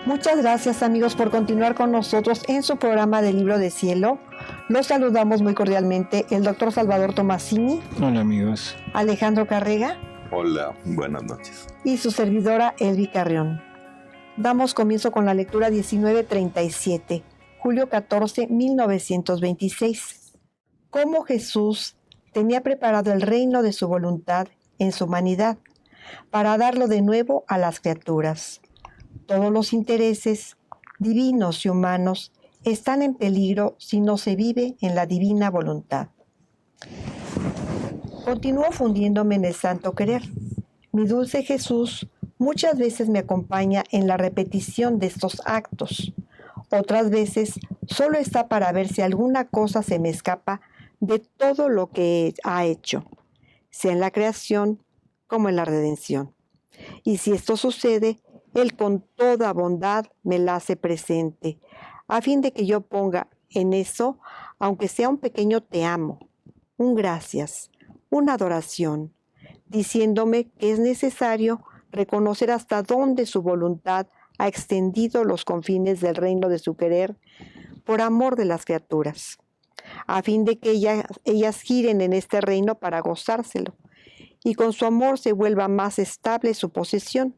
Muchas gracias, amigos, por continuar con nosotros en su programa de Libro de Cielo. Los saludamos muy cordialmente el doctor Salvador Tomasini. Hola, amigos. Alejandro Carrega. Hola, buenas noches. Y su servidora Elvi Carrión. Damos comienzo con la lectura 1937, julio 14, 1926. Cómo Jesús tenía preparado el reino de su voluntad en su humanidad para darlo de nuevo a las criaturas. Todos los intereses divinos y humanos están en peligro si no se vive en la divina voluntad. Continúo fundiéndome en el santo querer. Mi dulce Jesús muchas veces me acompaña en la repetición de estos actos. Otras veces solo está para ver si alguna cosa se me escapa de todo lo que ha hecho, sea en la creación como en la redención. Y si esto sucede, Él con toda bondad me la hace presente, a fin de que yo ponga en eso, aunque sea un pequeño te amo, un gracias, una adoración, diciéndome que es necesario reconocer hasta dónde su voluntad ha extendido los confines del reino de su querer por amor de las criaturas, a fin de que ellas giren en este reino para gozárselo, y con su amor se vuelva más estable su posesión.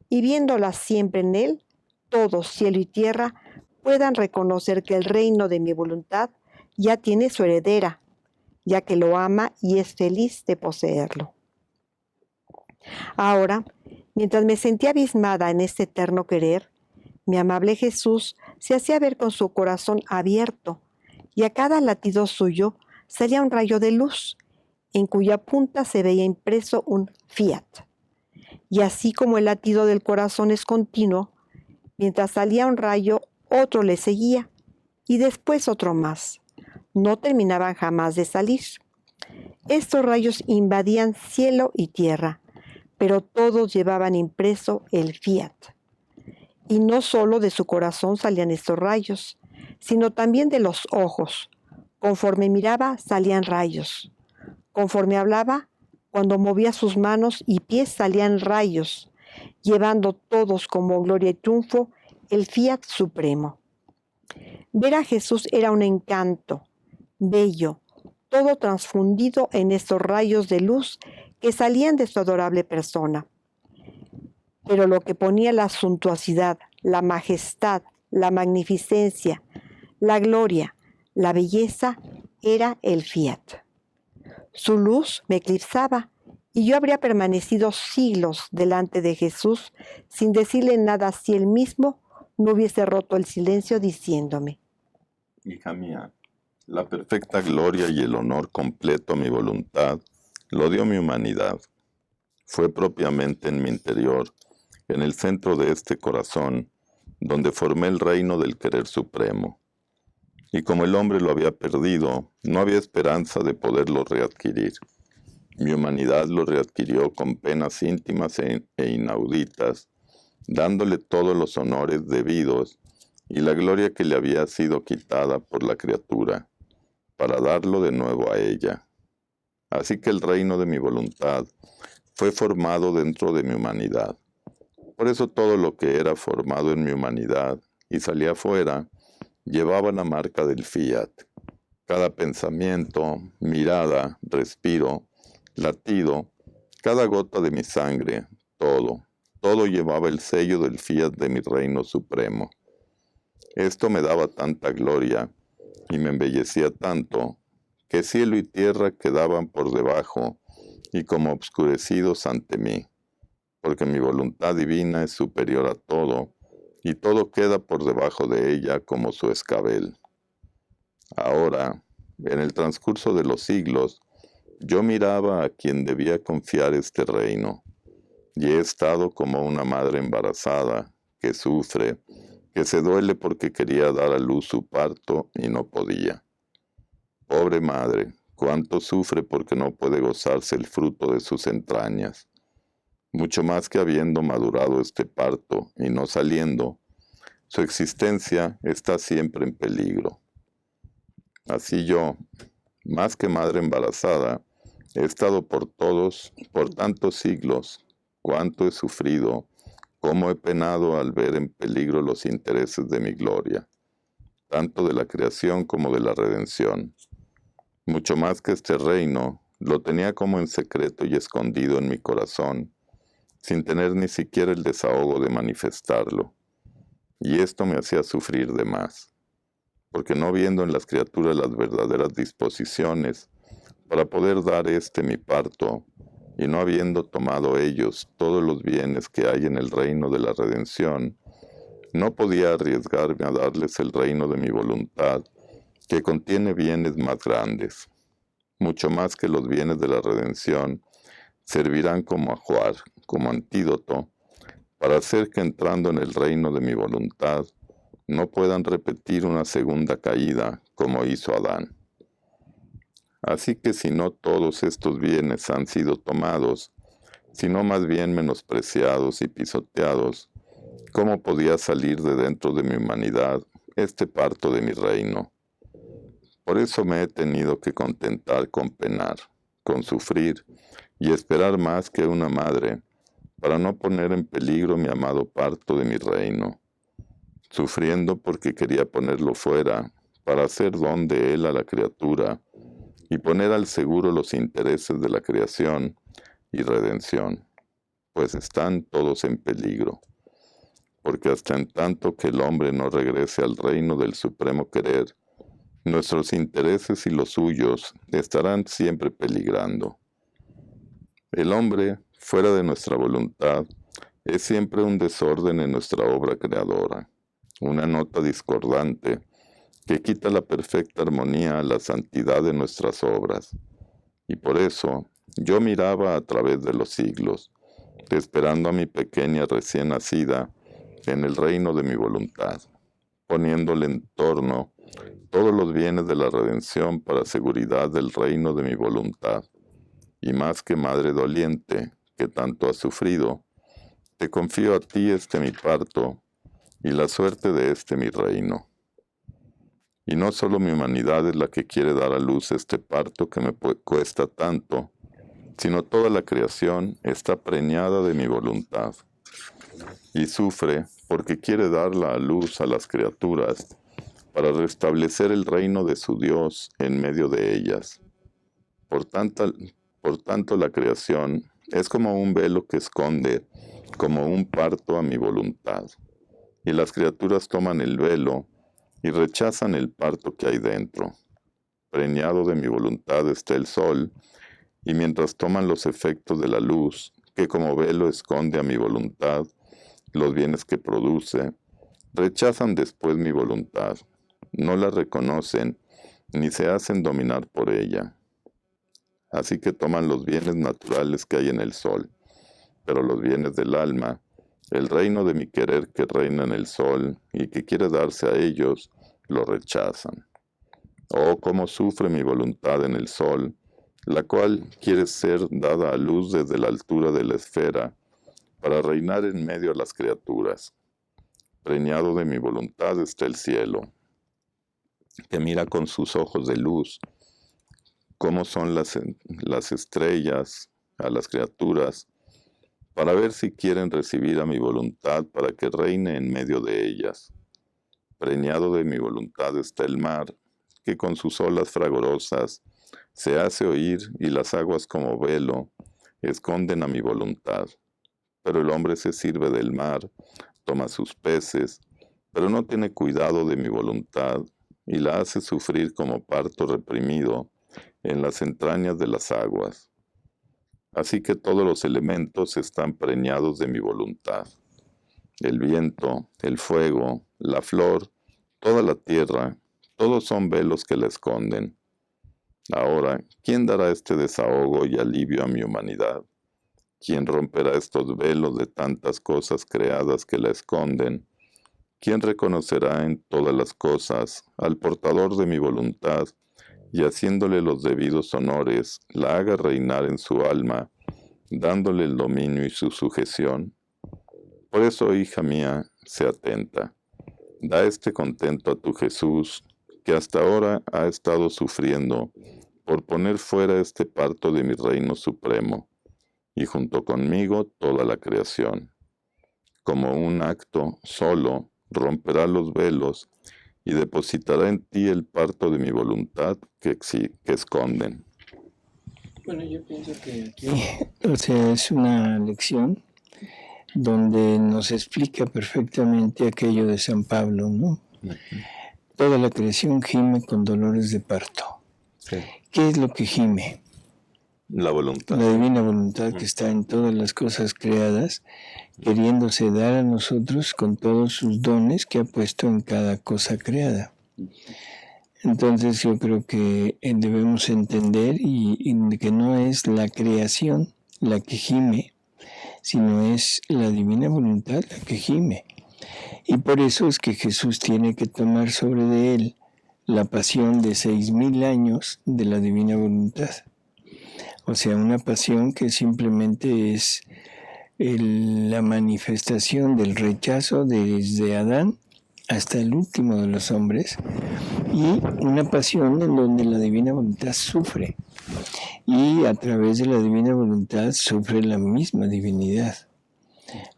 Y viéndolas siempre en Él, todos, cielo y tierra, puedan reconocer que el reino de mi voluntad ya tiene su heredera, ya que lo ama y es feliz de poseerlo. Ahora, mientras me sentía abismada en este eterno querer, mi amable Jesús se hacía ver con su corazón abierto, y a cada latido suyo salía un rayo de luz, en cuya punta se veía impreso un fiat. Y así como el latido del corazón es continuo, mientras salía un rayo, otro le seguía, y después otro más. No terminaban jamás de salir. Estos rayos invadían cielo y tierra, pero todos llevaban impreso el fiat. Y no solo de su corazón salían estos rayos, sino también de los ojos. Conforme miraba, salían rayos. Conforme hablaba, cuando movía sus manos y pies salían rayos, llevando todos como gloria y triunfo el fiat supremo. Ver a Jesús era un encanto, bello, todo transfundido en estos rayos de luz que salían de su adorable persona. Pero lo que ponía la suntuosidad, la majestad, la magnificencia, la gloria, la belleza, era el fiat. Su luz me eclipsaba, y yo habría permanecido siglos delante de Jesús sin decirle nada si él mismo no hubiese roto el silencio diciéndome: Hija mía, la perfecta gloria y el honor completo a mi voluntad lo dio mi humanidad. Fue propiamente en mi interior, en el centro de este corazón, donde formé el reino del querer supremo. Y como el hombre lo había perdido, no había esperanza de poderlo readquirir. Mi humanidad lo readquirió con penas íntimas e inauditas, dándole todos los honores debidos y la gloria que le había sido quitada por la criatura, para darlo de nuevo a ella. Así que el reino de mi voluntad fue formado dentro de mi humanidad. Por eso todo lo que era formado en mi humanidad y salía afuera, llevaba la marca del fiat. Cada pensamiento, mirada, respiro, latido, cada gota de mi sangre, todo llevaba el sello del fiat de mi reino supremo. Esto me daba tanta gloria y me embellecía tanto, que cielo y tierra quedaban por debajo y como obscurecidos ante mí, porque mi voluntad divina es superior a todo, y todo queda por debajo de ella como su escabel. Ahora, en el transcurso de los siglos, yo miraba a quien debía confiar este reino, y he estado como una madre embarazada, que sufre, que se duele porque quería dar a luz su parto y no podía. Pobre madre, cuánto sufre porque no puede gozarse el fruto de sus entrañas. Mucho más que habiendo madurado este parto y no saliendo, su existencia está siempre en peligro. Así yo, más que madre embarazada, he estado por tantos siglos, cuánto he sufrido, cómo he penado al ver en peligro los intereses de mi gloria, tanto de la creación como de la redención. Mucho más que este reino, lo tenía como en secreto y escondido en mi corazón, sin tener ni siquiera el desahogo de manifestarlo. Y esto me hacía sufrir de más, porque no viendo en las criaturas las verdaderas disposiciones para poder dar mi parto, y no habiendo tomado ellos todos los bienes que hay en el reino de la redención, no podía arriesgarme a darles el reino de mi voluntad, que contiene bienes más grandes, mucho más que los bienes de la redención, servirán como ajuar, como antídoto, para hacer que entrando en el reino de mi voluntad, no puedan repetir una segunda caída como hizo Adán. Así que si no todos estos bienes han sido tomados, sino más bien menospreciados y pisoteados, ¿cómo podía salir de dentro de mi humanidad este parto de mi reino? Por eso me he tenido que contentar con penar, con sufrir y esperar más que una madre, para no poner en peligro mi amado parto de mi reino, sufriendo porque quería ponerlo fuera, para hacer don de él a la criatura, y poner al seguro los intereses de la creación y redención, pues están todos en peligro, porque hasta en tanto que el hombre no regrese al reino del supremo querer, nuestros intereses y los suyos estarán siempre peligrando. El hombre, fuera de nuestra voluntad, es siempre un desorden en nuestra obra creadora, una nota discordante que quita la perfecta armonía a la santidad de nuestras obras. Y por eso yo miraba a través de los siglos, esperando a mi pequeña recién nacida en el reino de mi voluntad, poniéndole en torno todos los bienes de la redención para seguridad del reino de mi voluntad. Y más que madre doliente, que tanto has sufrido, te confío a ti mi parto y la suerte de mi reino. Y no solo mi humanidad es la que quiere dar a luz este parto que me cuesta tanto, sino toda la creación está preñada de mi voluntad, y sufre porque quiere darla a luz a las criaturas, para restablecer el reino de su Dios en medio de ellas. Por tanto, la creación es como un velo que esconde, como un parto a mi voluntad, y las criaturas toman el velo y rechazan el parto que hay dentro. Preñado de mi voluntad está el sol, y mientras toman los efectos de la luz, que como velo esconde a mi voluntad los bienes que produce, rechazan después mi voluntad, no la reconocen, ni se hacen dominar por ella. Así que toman los bienes naturales que hay en el sol, pero los bienes del alma, el reino de mi querer que reina en el sol y que quiere darse a ellos, lo rechazan. Oh, cómo sufre mi voluntad en el sol, la cual quiere ser dada a luz desde la altura de la esfera, para reinar en medio de las criaturas. Preñado de mi voluntad está el cielo, que mira con sus ojos de luz, cómo son las estrellas a las criaturas, para ver si quieren recibir a mi voluntad para que reine en medio de ellas. Preñado de mi voluntad está el mar, que con sus olas fragorosas se hace oír y las aguas como velo esconden a mi voluntad. Pero el hombre se sirve del mar, toma sus peces, pero no tiene cuidado de mi voluntad y la hace sufrir como parto reprimido en las entrañas de las aguas. Así que todos los elementos están preñados de mi voluntad. El viento, el fuego, la flor, toda la tierra, todos son velos que la esconden. Ahora, ¿quién dará este desahogo y alivio a mi humanidad? ¿Quién romperá estos velos de tantas cosas creadas que la esconden? ¿Quién reconocerá en todas las cosas al portador de mi voluntad y haciéndole los debidos honores, la haga reinar en su alma, dándole el dominio y su sujeción? Por eso, hija mía, sé atenta. Da contento a tu Jesús, que hasta ahora ha estado sufriendo por poner fuera este parto de mi reino supremo, y junto conmigo toda la creación. como un acto solo, romperá los velos y depositará en ti el parto de mi voluntad que esconden. Bueno, yo pienso que aquí, es una lección donde nos explica perfectamente aquello de San Pablo, ¿no? Toda la creación gime con dolores de parto. Sí. ¿Qué es lo que gime? La voluntad. La divina voluntad que está en todas las cosas creadas, queriéndose dar a nosotros con todos sus dones que ha puesto en cada cosa creada. Entonces yo creo que debemos entender y que no es la creación la que gime, sino es la divina voluntad la que gime. Y por eso es que Jesús tiene que tomar sobre de él la pasión de 6,000 años de la divina voluntad. O sea, una pasión que simplemente es la manifestación del rechazo desde Adán hasta el último de los hombres, y una pasión en donde la divina voluntad sufre, y a través de la divina voluntad sufre la misma divinidad.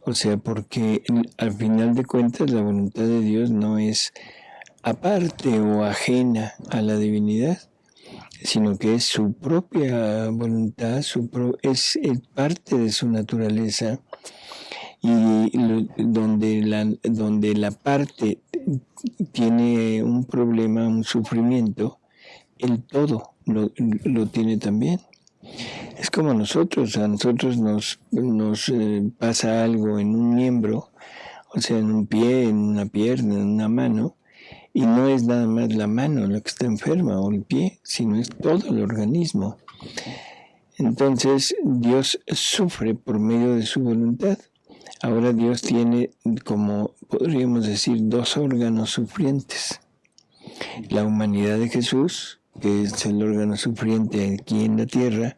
O sea, porque al final de cuentas la voluntad de Dios no es aparte o ajena a la divinidad, sino que es su propia voluntad, es parte de su naturaleza, y donde la parte tiene un problema, un sufrimiento, el todo lo tiene también. Es como nosotros, a nosotros nos pasa algo en un miembro, o sea, en un pie, en una pierna, en una mano, y no es nada más la mano la que está enferma o el pie, sino es todo el organismo. Entonces Dios sufre por medio de su voluntad. Ahora Dios tiene, como podríamos decir, 2 órganos sufrientes. La humanidad de Jesús, que es el órgano sufriente aquí en la tierra,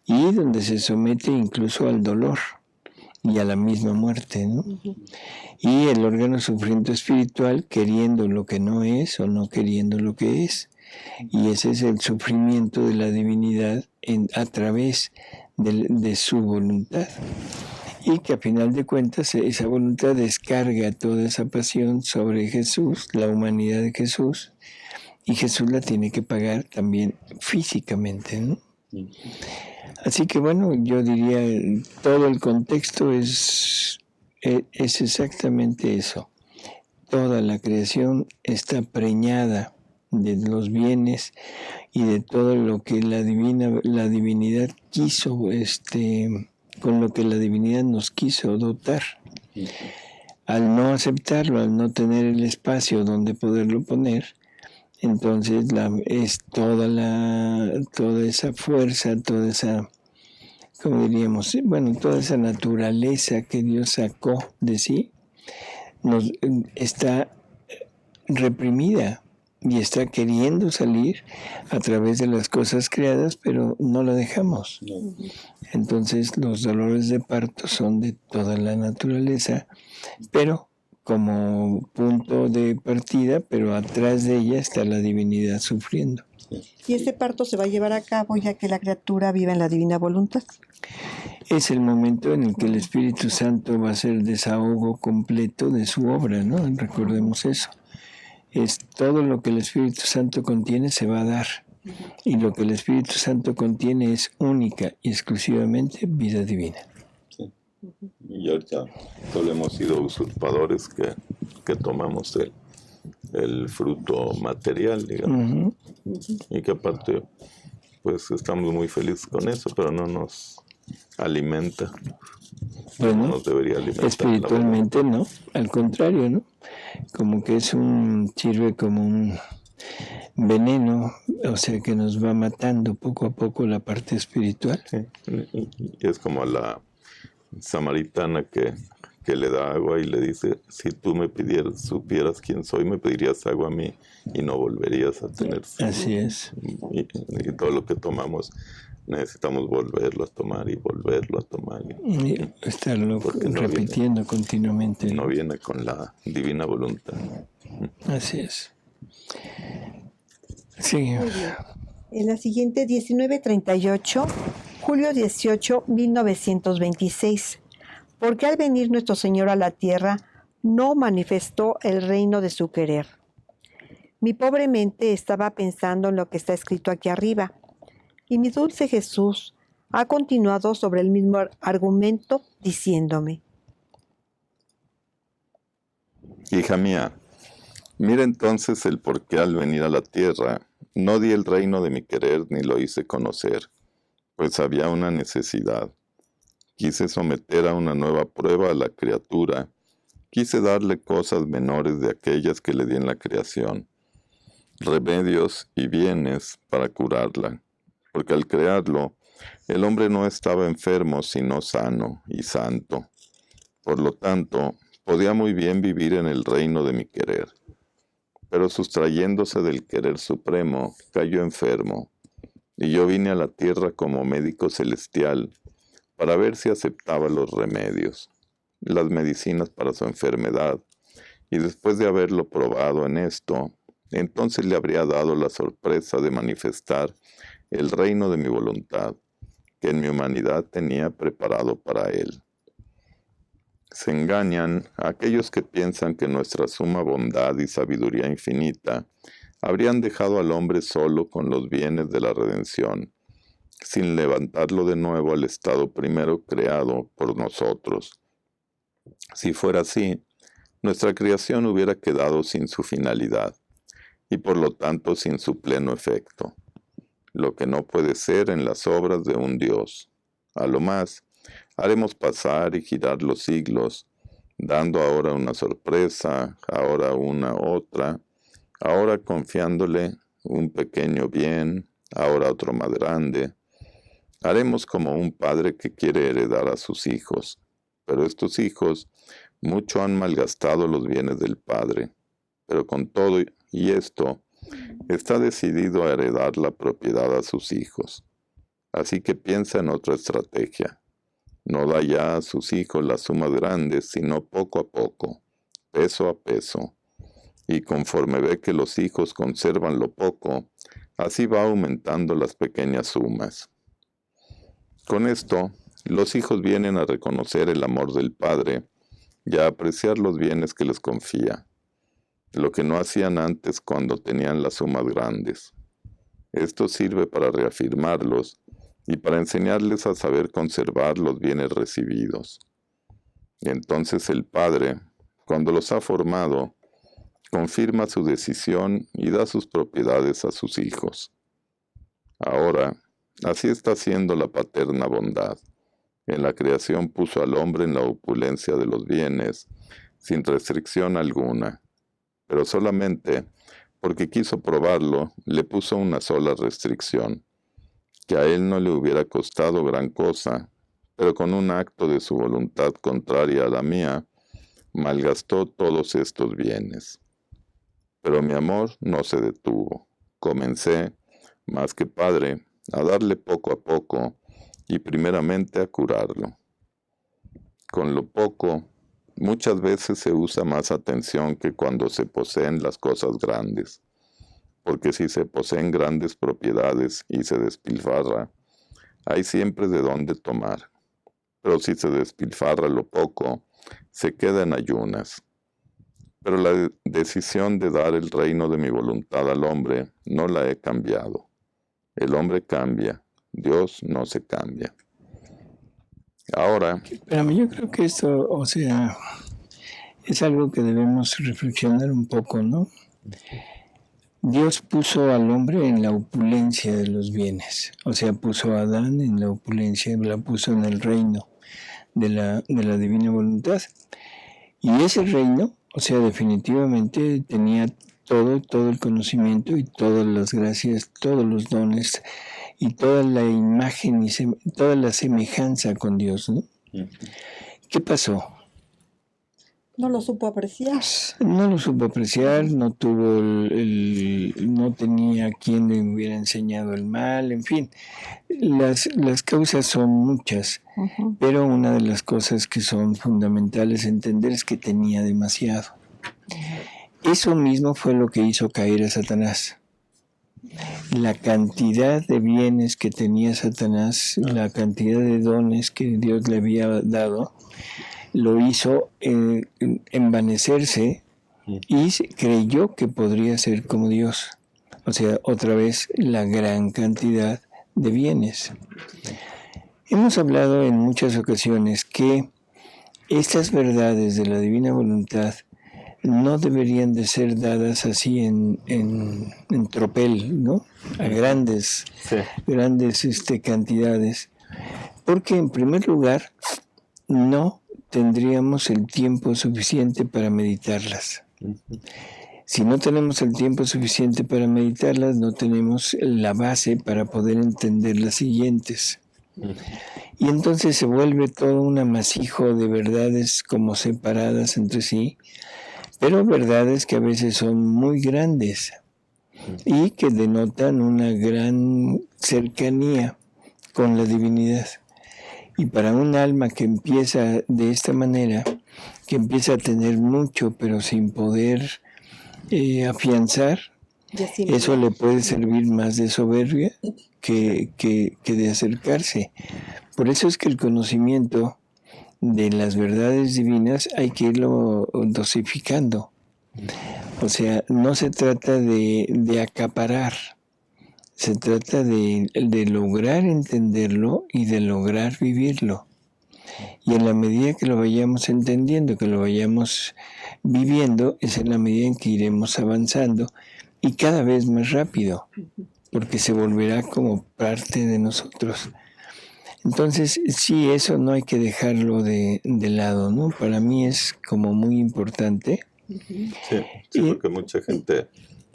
y donde se somete incluso al dolor y a la misma muerte, ¿no? Y el órgano sufriente espiritual, queriendo lo que no es o no queriendo lo que es. Y ese es el sufrimiento de la divinidad a través de su voluntad. Y que a final de cuentas esa voluntad descarga toda esa pasión sobre Jesús, la humanidad de Jesús, y Jesús la tiene que pagar también físicamente, ¿no? Así que bueno, yo diría, todo el contexto es exactamente eso. Toda la creación está preñada de los bienes y de todo lo que la divinidad quiso, con lo que la divinidad nos quiso dotar. Al no aceptarlo, al no tener el espacio donde poderlo poner, entonces es toda esa fuerza, toda esa, ¿cómo diríamos? Bueno, toda esa naturaleza que Dios sacó de sí, está reprimida y está queriendo salir a través de las cosas creadas, pero no la dejamos. Entonces los dolores de parto son de toda la naturaleza, pero como punto de partida, pero atrás de ella está la divinidad sufriendo. ¿Y ese parto se va a llevar a cabo ya que la criatura vive en la divina voluntad? Es el momento en el que el Espíritu Santo va a hacer desahogo completo de su obra, ¿no? Recordemos eso. Es todo lo que el Espíritu Santo contiene se va a dar. Y lo que el Espíritu Santo contiene es única y exclusivamente vida divina. Sí. Y ahorita solo hemos sido usurpadores que tomamos el fruto material, digamos. Y que aparte, pues estamos muy felices con eso, pero no nos alimenta. Bueno, no nos debería alimentar. Espiritualmente no, al contrario, ¿no? Como que sirve como un veneno, o sea que nos va matando poco a poco la parte espiritual. Sí. Y es como la samaritana que le da agua y le dice, si tú supieras quién soy, me pedirías agua a mí y no volverías a tener sed. Así es. Y todo lo que tomamos necesitamos volverlo a tomar y volverlo a tomar. Y estarlo repitiendo continuamente. No viene con la divina voluntad. Así es. Sí. En la siguiente, 1938, julio 18, 1926. porque al venir nuestro Señor a la tierra, no manifestó el reino de su querer. Mi pobre mente estaba pensando en lo que está escrito aquí arriba, y mi dulce Jesús ha continuado sobre el mismo argumento diciéndome: Hija mía, mira entonces el por qué al venir a la tierra no di el reino de mi querer ni lo hice conocer, pues había una necesidad. Quise someter a una nueva prueba a la criatura, quise darle cosas menores de aquellas que le di en la creación, remedios y bienes para curarla, porque al crearlo, el hombre no estaba enfermo sino sano y santo. Por lo tanto, podía muy bien vivir en el reino de mi querer, pero sustrayéndose del querer supremo, cayó enfermo, y yo vine a la tierra como médico celestial para ver si aceptaba los remedios, las medicinas para su enfermedad, y después de haberlo probado en esto, entonces le habría dado la sorpresa de manifestar el reino de mi voluntad, que en mi humanidad tenía preparado para él. Se engañan aquellos que piensan que nuestra suma bondad y sabiduría infinita habrían dejado al hombre solo con los bienes de la redención, sin levantarlo de nuevo al estado primero creado por nosotros. Si fuera así, nuestra creación hubiera quedado sin su finalidad, y por lo tanto sin su pleno efecto, lo que no puede ser en las obras de un Dios. A lo más, haremos pasar y girar los siglos, dando ahora una sorpresa, ahora una otra, ahora confiándole un pequeño bien, ahora otro más grande. Haremos como un padre que quiere heredar a sus hijos, pero estos hijos mucho han malgastado los bienes del padre, pero con todo y esto, está decidido a heredar la propiedad a sus hijos. Así que piensa en otra estrategia. No da ya a sus hijos las sumas grandes, sino poco a poco, peso a peso. Y conforme ve que los hijos conservan lo poco, así va aumentando las pequeñas sumas. Con esto, los hijos vienen a reconocer el amor del Padre y a apreciar los bienes que les confía, lo que no hacían antes cuando tenían las sumas grandes. Esto sirve para reafirmarlos y para enseñarles a saber conservar los bienes recibidos. Y entonces el Padre, cuando los ha formado, confirma su decisión y da sus propiedades a sus hijos. Ahora, así está haciendo la paterna bondad. En la creación puso al hombre en la opulencia de los bienes, sin restricción alguna, pero solamente porque quiso probarlo, le puso una sola restricción, que a él no le hubiera costado gran cosa, pero con un acto de su voluntad contraria a la mía, malgastó todos estos bienes. Pero mi amor no se detuvo. Comencé, más que padre, a darle poco a poco y primeramente a curarlo. Con lo poco, muchas veces se usa más atención que cuando se poseen las cosas grandes, porque si se poseen grandes propiedades y se despilfarra, hay siempre de dónde tomar. Pero si se despilfarra lo poco, se queda en ayunas. Pero la decisión de dar el reino de mi voluntad al hombre no la he cambiado. El hombre cambia, Dios no se cambia. Ahora, Pero yo creo que esto, o sea, es algo que debemos reflexionar un poco, ¿no? Dios puso al hombre en la opulencia de los bienes, o sea, puso a Adán en la opulencia, la puso en el reino de la divina voluntad. Y ese reino, o sea, definitivamente tenía todo el conocimiento y todas las gracias, todos los dones y toda la imagen y toda la semejanza con Dios, ¿no? ¿Qué pasó? No lo supo apreciar. No lo supo apreciar, no tuvo no tenía quien le hubiera enseñado el mal, en fin. Las causas son muchas, pero una de las cosas que son fundamentales entender es que tenía demasiado. Eso mismo fue lo que hizo caer a Satanás. la cantidad de bienes que tenía Satanás, la cantidad de dones que Dios le había dado, lo hizo envanecerse y creyó que podría ser como Dios. O sea, otra vez la gran cantidad de bienes. Hemos hablado en muchas ocasiones que estas verdades de la divina voluntad no deberían de ser dadas así en tropel, ¿no? A grandes cantidades, porque en primer lugar no tendríamos el tiempo suficiente para meditarlas. Si no tenemos el tiempo suficiente para meditarlas, no tenemos la base para poder entender las siguientes. Y entonces se vuelve todo un amasijo de verdades como separadas entre sí, pero verdades que a veces son muy grandes y que denotan una gran cercanía con la divinidad. Y para un alma que empieza de esta manera, que empieza a tener mucho pero sin poder afianzar, eso le puede servir más de soberbia que de acercarse. Por eso es que el conocimiento de las verdades divinas hay que irlo dosificando. O sea, no se trata de acaparar, se trata de lograr entenderlo y de lograr vivirlo. Y en la medida que lo vayamos entendiendo, que lo vayamos viviendo, es en la medida en que iremos avanzando y cada vez más rápido, porque se volverá como parte de nosotros. Entonces, sí, eso no hay que dejarlo de lado, ¿no? Para mí es como muy importante. Sí, porque mucha gente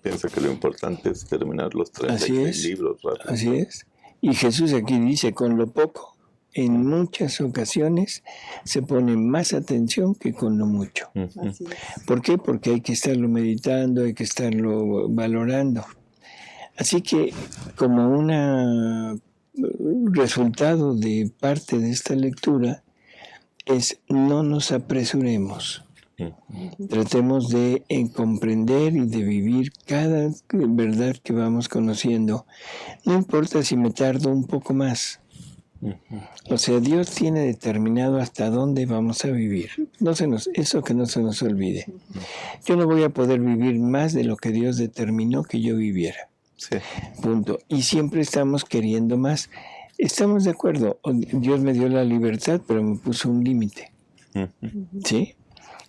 piensa que lo importante es terminar los 36 libros rápido. Así es. Y Jesús aquí dice, con lo poco, en muchas ocasiones se pone más atención que con lo mucho. Así es. ¿Por qué? Porque hay que estarlo meditando, hay que estarlo valorando. Así que, como un resultado de parte de esta lectura, es no nos apresuremos. Tratemos de comprender y de vivir cada verdad que vamos conociendo. No importa si me tardo un poco más. O sea, Dios tiene determinado hasta dónde vamos a vivir. Eso que no se nos olvide. Yo no voy a poder vivir más de lo que Dios determinó que yo viviera. Sí. Punto. Y siempre estamos queriendo más. Estamos de acuerdo. Dios me dio la libertad, pero me puso un límite. ¿Sí?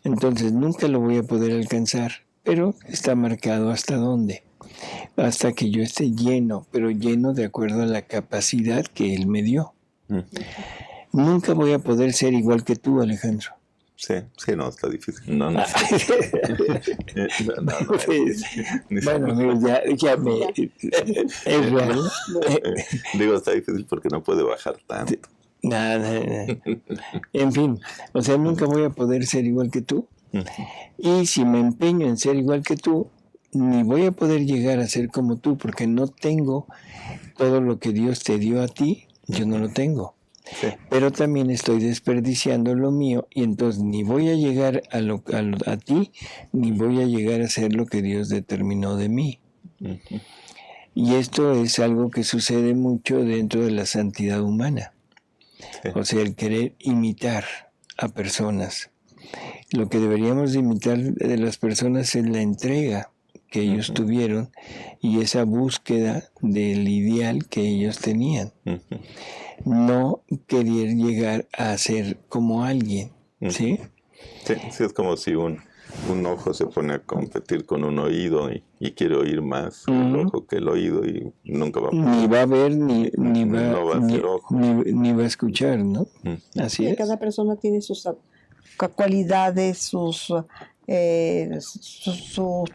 Entonces nunca lo voy a poder alcanzar, pero está marcado hasta dónde. Hasta que yo esté lleno, pero lleno de acuerdo a la capacidad que Él me dio. Nunca voy a poder ser igual que tú, Alejandro. Sí, no, está difícil. No. Bueno, ya me... Es real. Digo, está difícil porque no puede bajar tanto. Nada. En fin, o sea, nunca voy a poder ser igual que tú. Y si me empeño en ser igual que tú, ni voy a poder llegar a ser como tú, porque no tengo todo lo que Dios te dio a ti, yo no lo tengo. Sí. Pero también estoy desperdiciando lo mío y entonces ni voy a llegar a ti, ni voy a llegar a ser lo que Dios determinó de mí. Y esto es algo que sucede mucho dentro de la santidad humana. Sí. O sea, el querer imitar a personas. Lo que deberíamos de imitar de las personas es la entrega que ellos tuvieron y esa búsqueda del ideal que ellos tenían. No querer llegar a ser como alguien, ¿sí? Sí, es como si un ojo se pone a competir con un oído y quiere oír más el ojo que el oído y nunca va a poder. Ni va a ver, ni va a escuchar, ¿no? Así es. Cada persona tiene sus cualidades, sus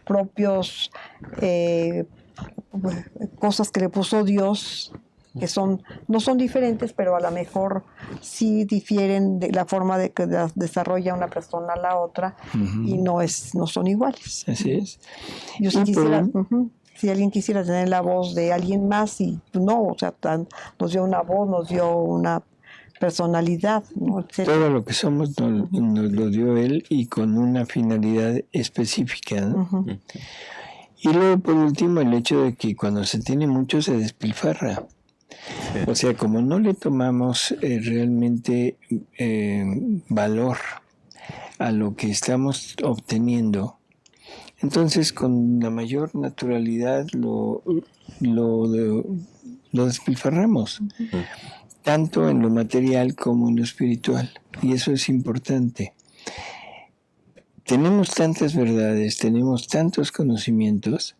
propios cosas que le puso Dios, que no son diferentes, pero a lo mejor sí difieren de la forma de que desarrolla una persona a la otra y no son iguales. Así es. Yo sí quisiera, si alguien quisiera tener la voz de alguien más y no, o sea, nos dio una voz, nos dio una personalidad, ¿no? Todo lo que somos nos lo dio Él y con una finalidad específica, ¿no? Y luego, por último, el hecho de que cuando se tiene mucho se despilfarra. O sea, como no le tomamos realmente valor a lo que estamos obteniendo, entonces con la mayor naturalidad lo despilfarramos, tanto en lo material como en lo espiritual. Y eso es importante. Tenemos tantas verdades, tenemos tantos conocimientos,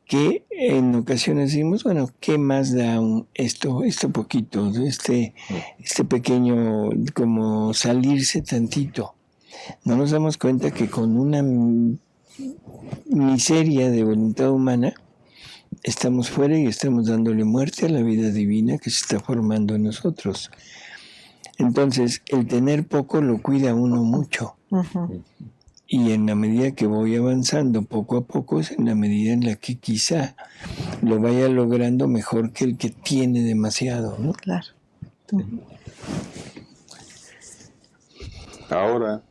que en ocasiones decimos, bueno, ¿qué más da esto poquito, este pequeño, como salirse tantito? No nos damos cuenta que con una miseria de voluntad humana estamos fuera y estamos dándole muerte a la vida divina que se está formando en nosotros. Entonces, el tener poco lo cuida uno mucho. Ujú. Y en la medida que voy avanzando poco a poco, es en la medida en la que quizá lo vaya logrando mejor que el que tiene demasiado, ¿no? Claro. Ahora,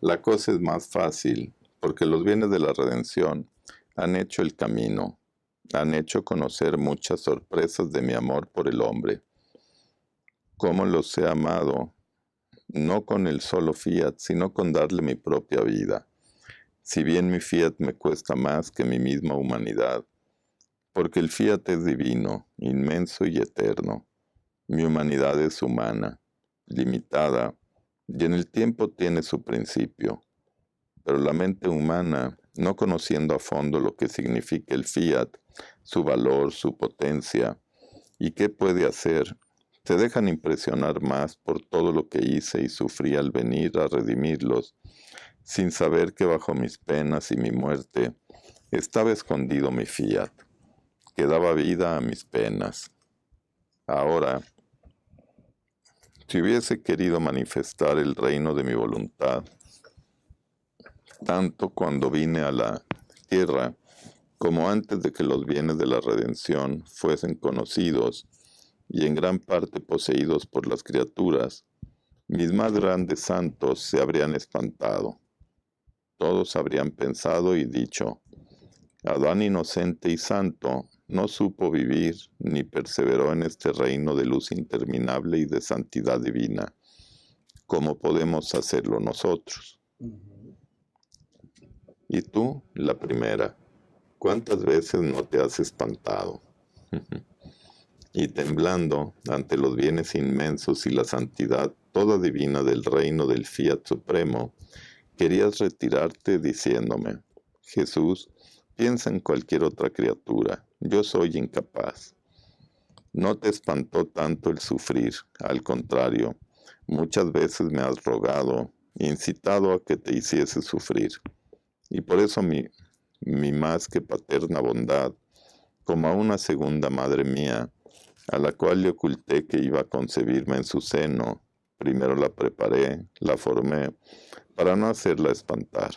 la cosa es más fácil, porque los bienes de la redención han hecho el camino, han hecho conocer muchas sorpresas de mi amor por el hombre. Cómo los he amado, no con el solo fiat, sino con darle mi propia vida. Si bien mi fiat me cuesta más que mi misma humanidad, porque el fiat es divino, inmenso y eterno. Mi humanidad es humana, limitada, y en el tiempo tiene su principio. Pero la mente humana, no conociendo a fondo lo que significa el fiat, su valor, su potencia, y qué puede hacer, se dejan impresionar más por todo lo que hice y sufrí al venir a redimirlos, sin saber que bajo mis penas y mi muerte estaba escondido mi fiat, que daba vida a mis penas. Ahora, si hubiese querido manifestar el reino de mi voluntad, tanto cuando vine a la tierra, como antes de que los bienes de la redención fuesen conocidos y en gran parte poseídos por las criaturas, mis más grandes santos se habrían espantado. Todos habrían pensado y dicho, Adán inocente y santo no supo vivir ni perseveró en este reino de luz interminable y de santidad divina. ¿Cómo podemos hacerlo nosotros? Y tú, la primera, ¿cuántas veces no te has espantado? Y temblando ante los bienes inmensos y la santidad toda divina del reino del fiat supremo, querías retirarte diciéndome, Jesús, piensa en cualquier otra criatura, yo soy incapaz. No te espantó tanto el sufrir, al contrario, muchas veces me has rogado, incitado a que te hiciese sufrir. Y por eso mi más que paterna bondad, como a una segunda madre mía, a la cual le oculté que iba a concebirme en su seno, primero la preparé, la formé, para no hacerla espantar.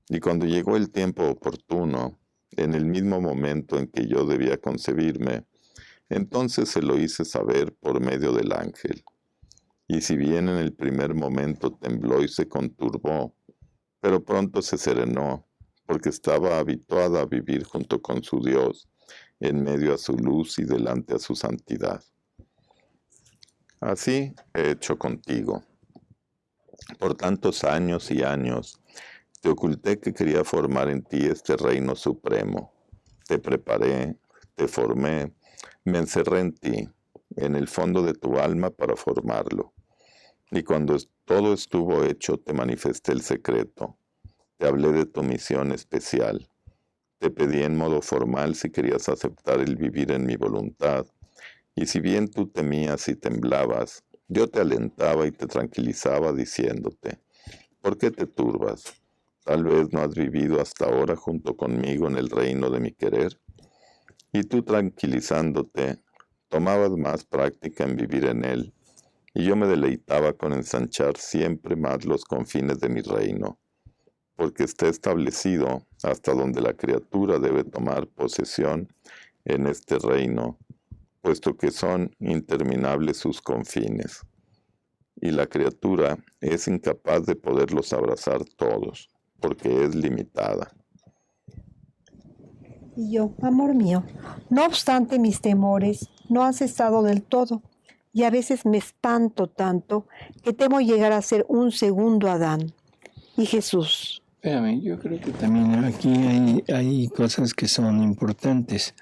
Y cuando llegó el tiempo oportuno, en el mismo momento en que yo debía concebirme, entonces se lo hice saber por medio del ángel. Y si bien en el primer momento tembló y se conturbó, pero pronto se serenó, porque estaba habituada a vivir junto con su Dios, en medio a su luz y delante a su santidad. Así he hecho contigo. Por tantos años y años, te oculté que quería formar en ti este reino supremo. Te preparé, te formé, me encerré en ti, en el fondo de tu alma para formarlo. Y cuando todo estuvo hecho, te manifesté el secreto. Te hablé de tu misión especial. Te pedí en modo formal si querías aceptar el vivir en mi voluntad. Y si bien tú temías y temblabas, yo te alentaba y te tranquilizaba diciéndote, ¿por qué te turbas? Tal vez no has vivido hasta ahora junto conmigo en el reino de mi querer. Y tú tranquilizándote, tomabas más práctica en vivir en él, y yo me deleitaba con ensanchar siempre más los confines de mi reino, porque está establecido hasta donde la criatura debe tomar posesión en este reino, puesto que son interminables sus confines, y la criatura es incapaz de poderlos abrazar todos, porque es limitada. Y yo, amor mío, no obstante mis temores no han cesado del todo, y a veces me espanto tanto que temo llegar a ser un segundo Adán. Y Jesús. Espérame, yo creo que también aquí hay cosas que son importantes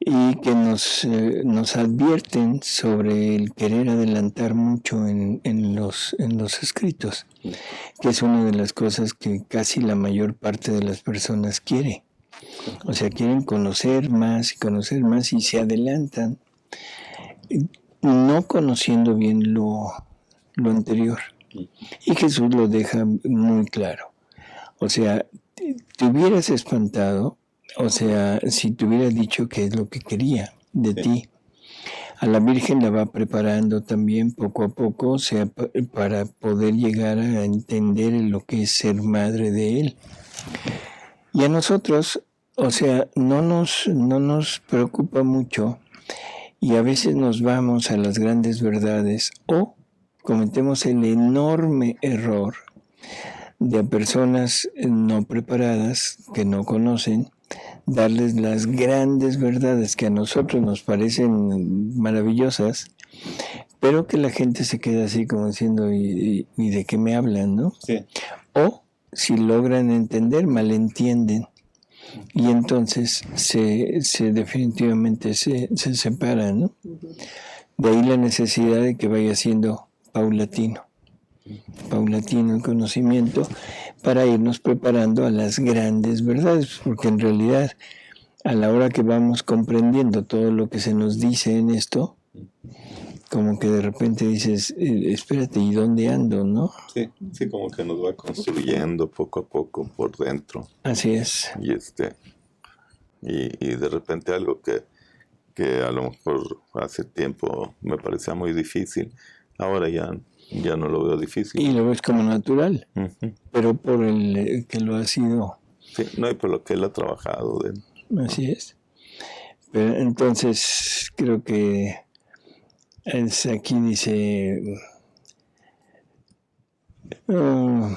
y que nos advierten sobre el querer adelantar mucho en los escritos, que es una de las cosas que casi la mayor parte de las personas quiere. O sea, quieren conocer más y se adelantan, no conociendo bien lo anterior. Y Jesús lo deja muy claro. O sea, te hubieras espantado, o sea, si te hubiera dicho qué es lo que quería de ti. A la Virgen la va preparando también poco a poco, o sea, para poder llegar a entender lo que es ser madre de Él. Y a nosotros, o sea, no nos preocupa mucho y a veces nos vamos a las grandes verdades o cometemos el enorme error de a personas no preparadas, que no conocen, darles las grandes verdades que a nosotros nos parecen maravillosas, pero que la gente se queda así como diciendo, ¿y de qué me hablan, no? Sí. O si logran entender, malentienden. Y entonces definitivamente se separan, ¿no? De ahí la necesidad de que vaya siendo paulatino el conocimiento para irnos preparando a las grandes verdades, porque en realidad a la hora que vamos comprendiendo todo lo que se nos dice en esto, como que de repente dices, espérate, ¿y dónde ando, no? Sí, como que nos va construyendo poco a poco por dentro. Así es. Y de repente algo que a lo mejor hace tiempo me parecía muy difícil, ahora ya no lo veo difícil. Y lo ves como natural, pero por el que lo ha sido. Sí, no, y por lo que él ha trabajado. Así es. Pero entonces creo que aquí dice, bueno,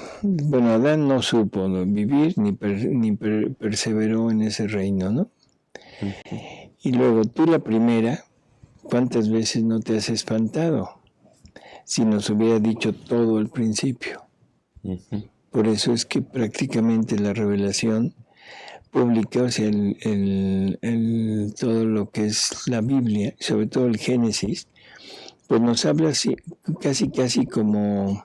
Adán no supo vivir ni perseveró en ese reino, ¿no? Y luego tú la primera, ¿cuántas veces no te has espantado? Si nos hubiera dicho todo al principio. Por eso es que prácticamente la revelación pública, o sea, todo lo que es la Biblia, sobre todo el Génesis, pues nos habla así, casi como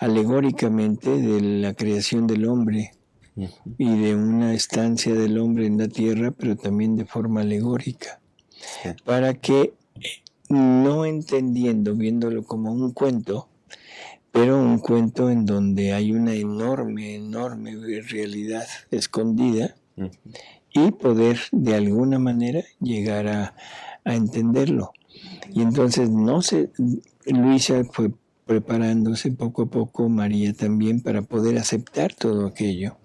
alegóricamente de la creación del hombre y de una estancia del hombre en la tierra, pero también de forma alegórica, para que no entendiendo, viéndolo como un cuento, pero un cuento en donde hay una enorme realidad escondida y poder de alguna manera llegar a entenderlo. Y entonces Luisa fue preparándose poco a poco, María también, para poder aceptar todo aquello.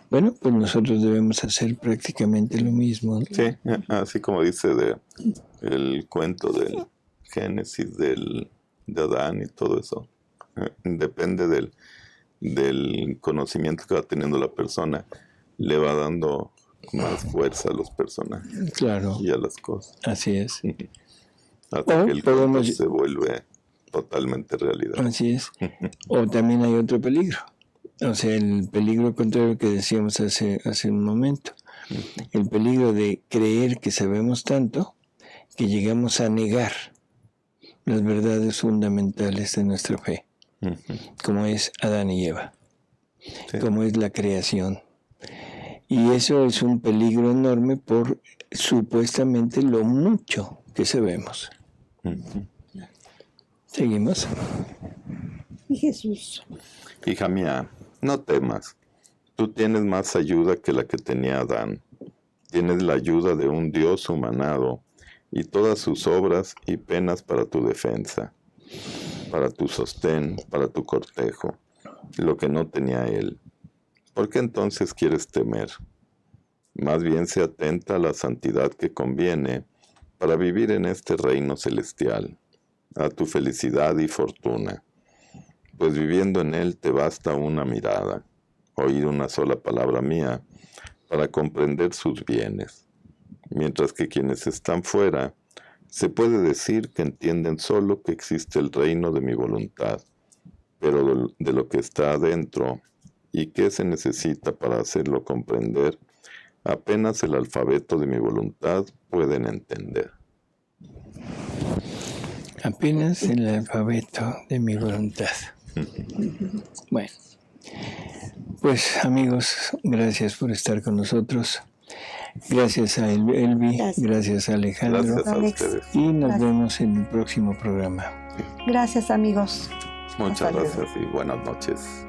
Bueno, pues nosotros debemos hacer prácticamente lo mismo, ¿no? Sí, así como dice el cuento del Génesis, de Adán y todo eso. Depende del conocimiento que va teniendo la persona, le va dando más fuerza a los personajes. Claro. Y a las cosas. Así es. Hasta que el cuento se vuelve totalmente realidad. Así es. O también hay otro peligro. O sea, el peligro contrario que decíamos hace un momento. El peligro de creer que sabemos tanto que llegamos a negar las verdades fundamentales de nuestra fe, como es Adán y Eva, como es la creación. Y eso es un peligro enorme por supuestamente lo mucho que sabemos. Seguimos. Y Jesús. Hija mía, no temas. Tú tienes más ayuda que la que tenía Adán. Tienes la ayuda de un Dios humanado y todas sus obras y penas para tu defensa, para tu sostén, para tu cortejo, lo que no tenía él. ¿Por qué entonces quieres temer? Más bien sé atenta a la santidad que conviene para vivir en este reino celestial, a tu felicidad y fortuna, pues viviendo en él te basta una mirada, oír una sola palabra mía, para comprender sus bienes, mientras que quienes están fuera se puede decir que entienden solo que existe el reino de mi voluntad, pero de lo que está adentro y qué se necesita para hacerlo comprender, apenas el alfabeto de mi voluntad pueden entender. Apenas el alfabeto de mi voluntad. Bueno, pues amigos, gracias por estar con nosotros. Gracias a Elvi, gracias a Alejandro. Gracias a ustedes. Y nos vemos en el próximo programa. Gracias, amigos. Muchas gracias y buenas noches.